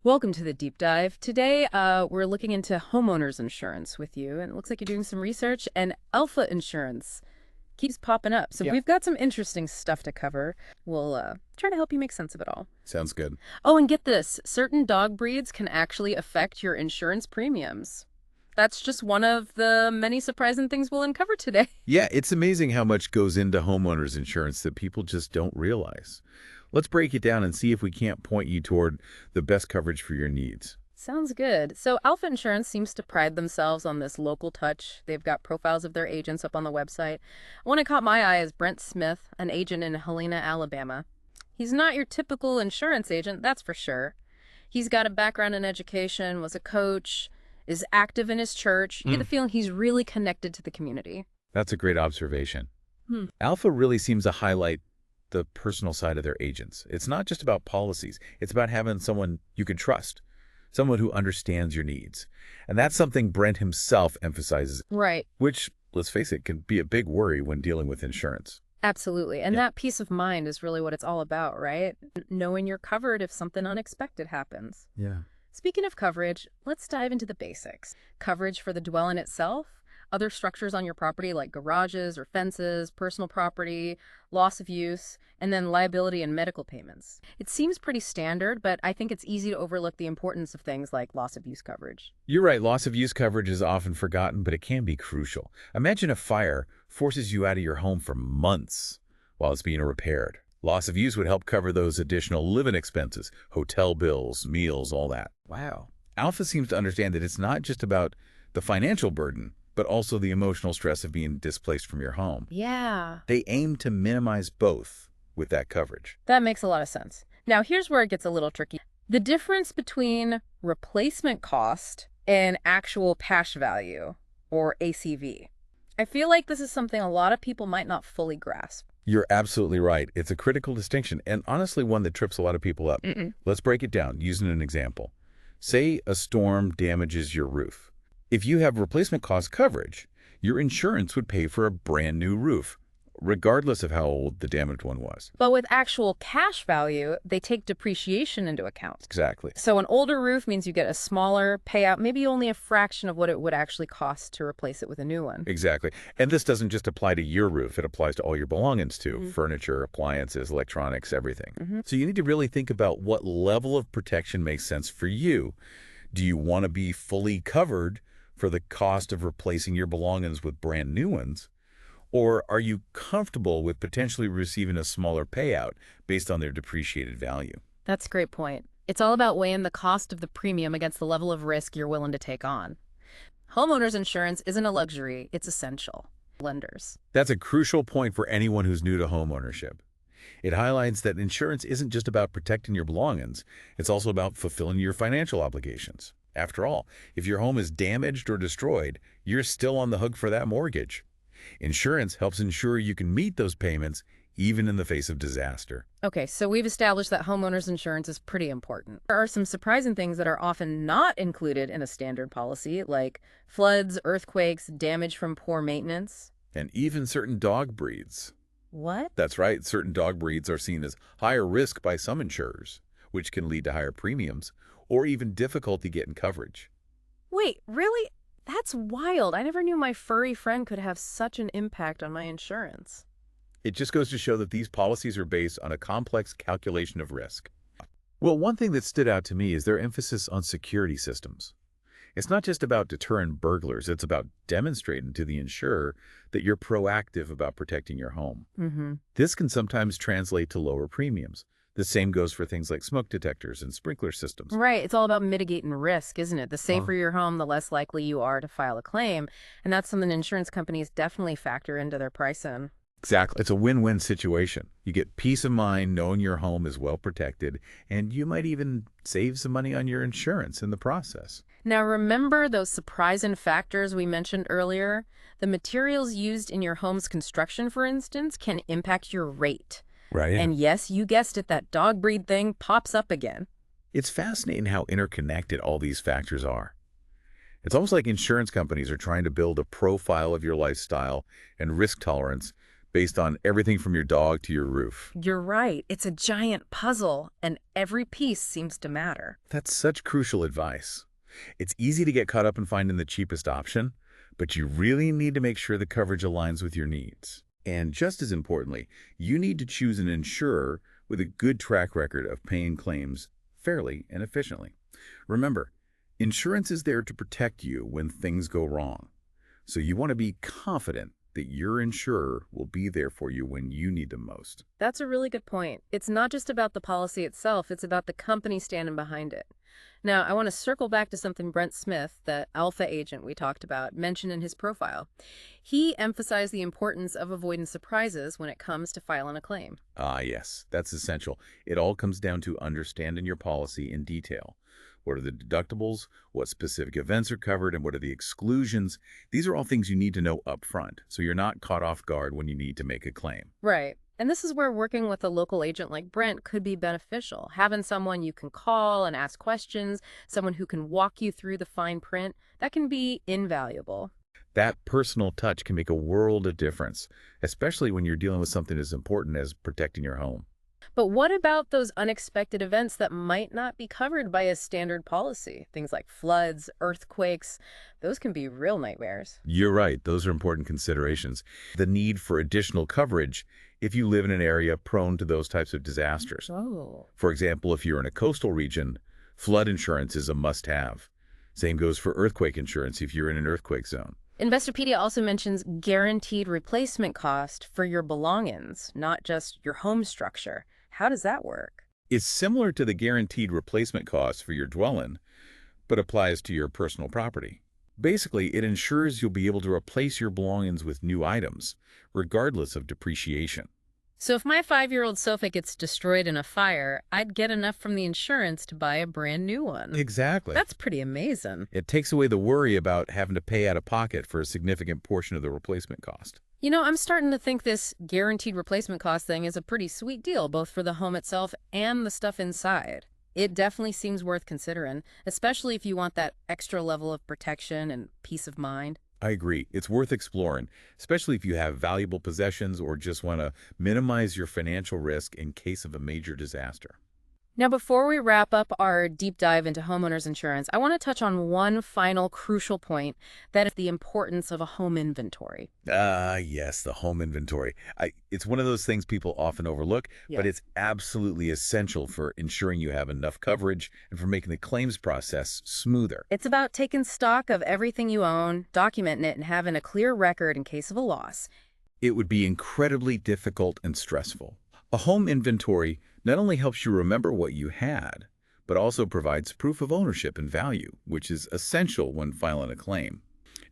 Welcome to the deep dive. Today, we're looking into homeowners insurance with you, and it looks like you're doing some research, and Alfa insurance keeps popping up. So Yeah. we've got some interesting stuff to cover. We'll try to help you make sense of it all. Sounds good. Oh, and get this, certain dog breeds can actually affect your insurance premiums. That's just one of the many surprising things we'll uncover today. Yeah, it's amazing how much goes into homeowners insurance that people just don't realize. Let's break it down and see if we can't point you toward the best coverage for your needs. Sounds good. So Alfa Insurance seems to pride themselves on this local touch. They've got profiles of their agents up on the website. One that caught my eye is Brent Smith, an agent in Helena, Alabama. He's not your typical insurance agent, that's for sure. He's got a background in education, was a coach, is active in his church. You get the feeling he's really connected to the community. That's a great observation. Hmm. Alpha really seems to highlight the personal side of their agents. It's not just about policies. It's about having someone you can trust, someone who understands your needs. And that's something Brent himself emphasizes, Right. which, let's face it, can be a big worry when dealing with insurance. Absolutely. And Yeah. that peace of mind is really what it's all about, right? Knowing you're covered if something unexpected happens. Yeah. Speaking of coverage, let's dive into the basics. Coverage for the dwelling itself, other structures on your property like garages or fences, personal property, loss of use, and then liability and medical payments. It seems pretty standard, but I think it's easy to overlook the importance of things like loss of use coverage. You're right, loss of use coverage is often forgotten, but it can be crucial. Imagine a fire forces you out of your home for months while it's being repaired. Loss of use would help cover those additional living expenses, hotel bills, meals, all that. Wow. Alpha seems to understand that it's not just about the financial burden, but also the emotional stress of being displaced from your home. Yeah, They aim to minimize both with that coverage. that makes a lot of sense. Now, here's where it gets a little tricky. The difference between replacement cost and actual cash value, or ACV. I feel like this is something a lot of people might not fully grasp. You're absolutely right. It's a critical distinction, and honestly one that trips a lot of people up. Let's break it down using an example. Say a storm damages your roof. If you have replacement cost coverage, your insurance would pay for a brand new roof, regardless of how old the damaged one was. But with actual cash value, they take depreciation into account. Exactly. So an older roof means you get a smaller payout, maybe only a fraction of what it would actually cost to replace it with a new one. Exactly. And this doesn't just apply to your roof. It applies to all your belongings too. Furniture, appliances, electronics, everything. So you need to really think about what level of protection makes sense for you. Do you want to be fully covered for the cost of replacing your belongings with brand new ones? Or are you comfortable with potentially receiving a smaller payout based on their depreciated value? That's a great point. It's all about weighing the cost of the premium against the level of risk you're willing to take on. Homeowners insurance isn't a luxury, it's essential. Lenders. That's a crucial point for anyone who's new to homeownership. It highlights that insurance isn't just about protecting your belongings, it's also about fulfilling your financial obligations. After all, if your home is damaged or destroyed, you're still on the hook for that mortgage. Insurance helps ensure you can meet those payments even in the face of disaster. Okay, so we've established that homeowners insurance is pretty important. There are some surprising things that are often not included in a standard policy, like floods, earthquakes, damage from poor maintenance. And even certain dog breeds. What? That's right, certain dog breeds are seen as higher risk by some insurers, which can lead to higher premiums or even difficulty getting coverage. Wait, really? That's wild. I never knew my furry friend could have such an impact on my insurance. It just goes to show that these policies are based on a complex calculation of risk. Well, one thing that stood out to me is their emphasis on security systems. It's not just about deterring burglars, it's about demonstrating to the insurer that you're proactive about protecting your home. This can sometimes translate to lower premiums. The same goes for things like smoke detectors and sprinkler systems. Right, it's all about mitigating risk, isn't it? The safer your home, the less likely you are to file a claim. And that's something insurance companies definitely factor into their pricing. Exactly. It's a win-win situation. You get peace of mind knowing your home is well protected, and you might even save some money on your insurance in the process. Now, remember those surprising factors we mentioned earlier? The materials used in your home's construction, for instance, can impact your rate. Right. And yes, you guessed it, that dog breed thing pops up again. It's fascinating how interconnected all these factors are. It's almost like insurance companies are trying to build a profile of your lifestyle and risk tolerance based on everything from your dog to your roof. You're right. It's a giant puzzle, and every piece seems to matter. That's such crucial advice. It's easy to get caught up in finding the cheapest option, but you really need to make sure the coverage aligns with your needs. And just as importantly, you need to choose an insurer with a good track record of paying claims fairly and efficiently. Remember, insurance is there to protect you when things go wrong. So you want to be confident that your insurer will be there for you when you need them most. That's a really good point. It's not just about the policy itself, it's about the company standing behind it. Now, I want to circle back to something Brent Smith, the Alfa agent we talked about, mentioned in his profile. He emphasized the importance of avoiding surprises when it comes to filing a claim. Ah, yes, that's essential. It all comes down to understanding your policy in detail. What are the deductibles? What specific events are covered? And what are the exclusions? These are all things you need to know up front, so you're not caught off guard when you need to make a claim. Right. And this is where working with a local agent like Brent could be beneficial. Having someone you can call and ask questions, someone who can walk you through the fine print, that can be invaluable. That personal touch can make a world of difference, especially when you're dealing with something as important as protecting your home. But what about those unexpected events that might not be covered by a standard policy? Things like floods, earthquakes, those can be real nightmares. You're right. Those are important considerations. The need for additional coverage if you live in an area prone to those types of disasters. Oh. For example, if you're in a coastal region, flood insurance is a must-have. Same goes for earthquake insurance if you're in an earthquake zone. Investopedia also mentions guaranteed replacement cost for your belongings, not just your home structure. How does that work? It's similar to the guaranteed replacement cost for your dwelling, but applies to your personal property. Basically, it ensures you'll be able to replace your belongings with new items, regardless of depreciation. So if my 5-year-old sofa gets destroyed in a fire, I'd get enough from the insurance to buy a brand new one. Exactly. That's pretty amazing. It takes away the worry about having to pay out of pocket for a significant portion of the replacement cost. You know, I'm starting to think this guaranteed replacement cost thing is a pretty sweet deal, both for the home itself and the stuff inside. It definitely seems worth considering, especially if you want that extra level of protection and peace of mind. I agree. It's worth exploring, especially if you have valuable possessions or just want to minimize your financial risk in case of a major disaster. Now, before we wrap up our deep dive into homeowners insurance, I want to touch on one final crucial point, that is the importance of a home inventory. Yes, the home inventory. It's one of those things people often overlook, but it's absolutely essential for ensuring you have enough coverage and for making the claims process smoother. It's about taking stock of everything you own, documenting it, and having a clear record in case of a loss. It would be incredibly difficult and stressful. A home inventory not only helps you remember what you had, but also provides proof of ownership and value, which is essential when filing a claim.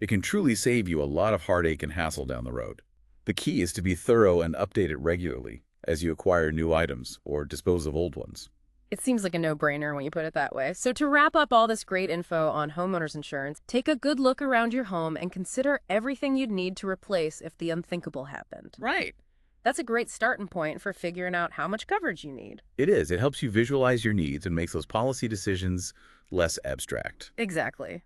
It can truly save you a lot of heartache and hassle down the road. The key is to be thorough and update it regularly as you acquire new items or dispose of old ones. It seems like a no-brainer when you put it that way. So to wrap up all this great info on homeowners insurance, take a good look around your home and consider everything you'd need to replace if the unthinkable happened. Right. That's a great starting point for figuring out how much coverage you need. It is. It helps you visualize your needs and makes those policy decisions less abstract. Exactly.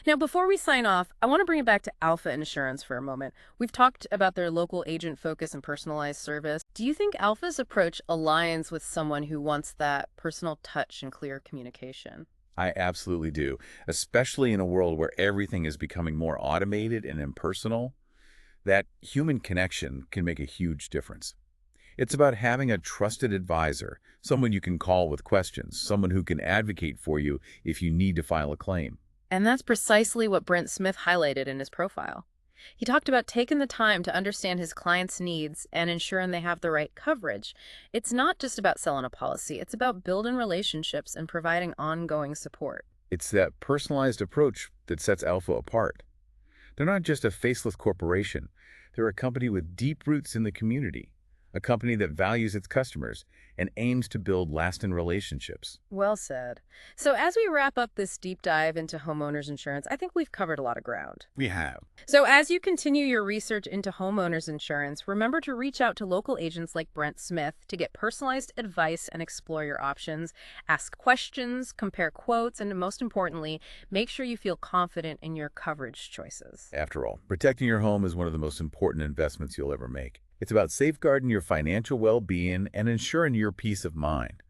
Now, before we sign off, I want to bring it back to Alfa Insurance for a moment. We've talked about their local agent focus and personalized service. Do you think Alfa's approach aligns with someone who wants that personal touch and clear communication? I absolutely do, especially in a world where everything is becoming more automated and impersonal. That human connection can make a huge difference. It's about having a trusted advisor, someone you can call with questions, someone who can advocate for you if you need to file a claim. And that's precisely what Brent Smith highlighted in his profile. He talked about taking the time to understand his clients' needs and ensuring they have the right coverage. It's not just about selling a policy, it's about building relationships and providing ongoing support. It's that personalized approach that sets Alfa apart. They're not just a faceless corporation. They're a company with deep roots in the community, a company that values its customers and aims to build lasting relationships. Well said. So as we wrap up this deep dive into homeowners insurance, I think we've covered a lot of ground. We have. So as you continue your research into homeowners insurance, remember to reach out to local agents like Brent Smith to get personalized advice and explore your options. Ask questions, compare quotes, and most importantly, make sure you feel confident in your coverage choices. After all, protecting your home is one of the most important investments you'll ever make. It's about safeguarding your financial well-being and ensuring your peace of mind.